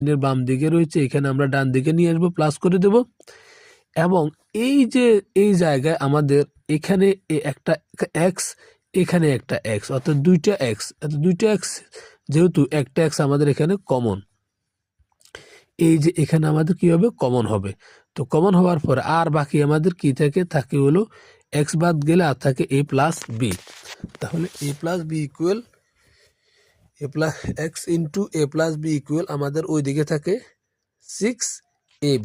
এর বাম দিকে রয়েছে, এখানে আমরা ডান দিকে নিয়ে আসবো, প্লাস করে দেব। এবং এই যে এই জায়গায় আমাদের এখানে একটা এক্স, এখানে একটা এক্স, অর্থাৎ দুইটা এক্স, দুইটা এক্স যেহেতু একটা এক্স আমাদের এখানে কমন, এই যে এখানে আমাদের কি হবে, কমন হবে। তো কমন হওয়ার পরে আর বাকি আমাদের কি থাকে হলো এক্স বাদ গেলে আর থাকে এ প্লাস বি। তাহলে এ প্লাস বি ইকুয়াল এ প্লাস এক্স ইন্টু এ প্লাস বি ইকুয়াল আমাদের ওই দিকে থাকে 6ab।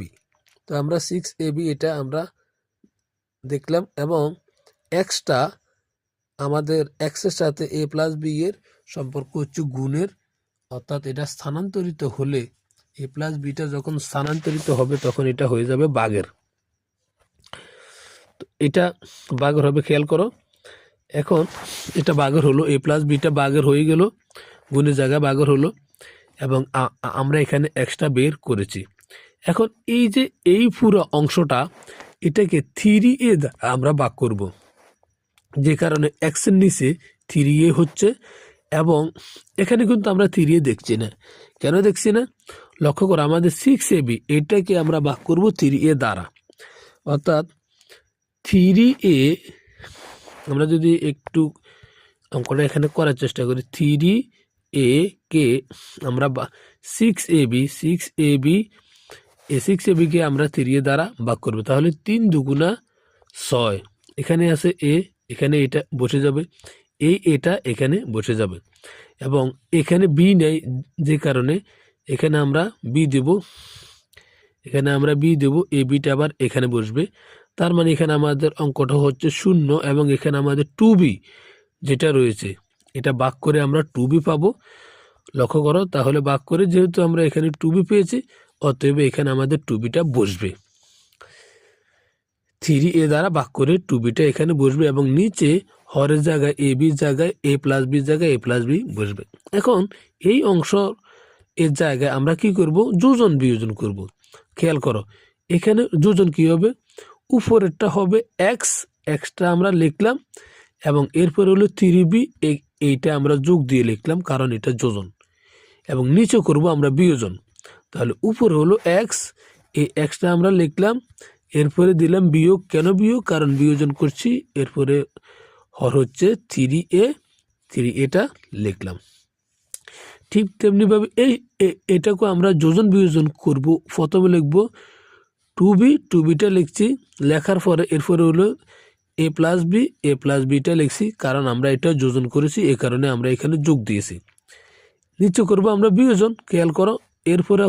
তো আমরা 6ab এটা আমরা দেখলাম, এবং এক্সটা আমাদের এক্সের সাথে এ প্লাস বি এর সম্পর্ক হচ্ছে গুণের, অর্থাৎ এটা স্থানান্তরিত হলে এ প্লাস বিটা যখন স্থানান্তরিত হবে তখন এটা হয়ে যাবে বাঘের। তো এটা বাঘের হবে, খেয়াল করো। এখন এটা বাঘের হলো, এ প্লাস বিটা বাঘের হয়ে গেল, গুণের জায়গায় বাঘের হলো, এবং আমরা এখানে এক্সট্রা বের করেছি। এখন এই যে এই পুরো অংশটা এটাকে 3a আমরা ভাগ করব, যে কারণে এক্সের নিচে 3a হচ্ছে, এবং এখানে কিন্তু আমরা 3a দেখছি না। কেন দেখছি না? লক্ষ্য করো, আমাদের 6ab এটাকে আমরা ভাগ করব 3a দ্বারা, অর্থাৎ 3a আমরা যদি একটু অঙ্কটা এখানে করার চেষ্টা করি, 3a কে আমরা 6ab কে আমরা 3a দ্বারা ভাগ করব, তাহলে 3 দুগুণা 6, এখানে আছে এ, এখানে এটা বসে যাবে, এটা এখানে বসে যাবে, এবং এখানে বি নেই, যে কারণে এখানে আমরা বি দেব, এখানে আমরা বি দেব, এ বিটা আবার এখানে বসবে। তার মানে এখানে আমাদের অঙ্কটা হচ্ছে 0, এবং এখানে আমাদের 2b যেটা রয়েছে এটা ভাগ করে আমরা 2b পাবো। লক্ষ্য করো, তাহলে ভাগ করে যেহেতু আমরা এখানে 2b পেয়েছি, অতএব এখানে আমাদের 2bটা বসবে, 3a দ্বারা ভাগ করে 2bটা এখানে বসবে, এবং নিচে হরের জায়গায় এ বির জায়গায় এ প্লাস বির জায়গায় এ প্লাস বি বসবে। এখন এই অংশ এর জায়গায় আমরা কি করব, যোজন বিয়োজন করব। খেয়াল করো, এখানে যোজন কি হবে, উপরেরটা হবে এক্স, এক্সটা আমরা লিখলাম, এবং এরপর হলো 3b, এইটা আমরা যোগ দিয়ে লিখলাম কারণ এটা যোজন, এবং নিচে করব আমরা বিয়োজন। তাহলে উপরে হলো এক্স, এই এক্সটা আমরা লিখলাম, এরপরে দিলাম বিয়োগ, কেন বিয়োগ, কারণ বিয়োজন করছি, এরপরে হর হচ্ছে 3a লিখলাম। ঠিক তেমনিভাবে এটাকে আমরা যোজন বিয়োজন করব। প্রথমে লিখব 2bটা লিখছি, লেখার পরে এরপরে হলো এ প্লাস বিটা লিখছি, কারণ আমরা এটা যোজন করেছি, এ কারণে আমরা এখানে যোগ দিয়েছি। নিচে করব আমরা বিয়োজন, খেয়াল করো, এরপরে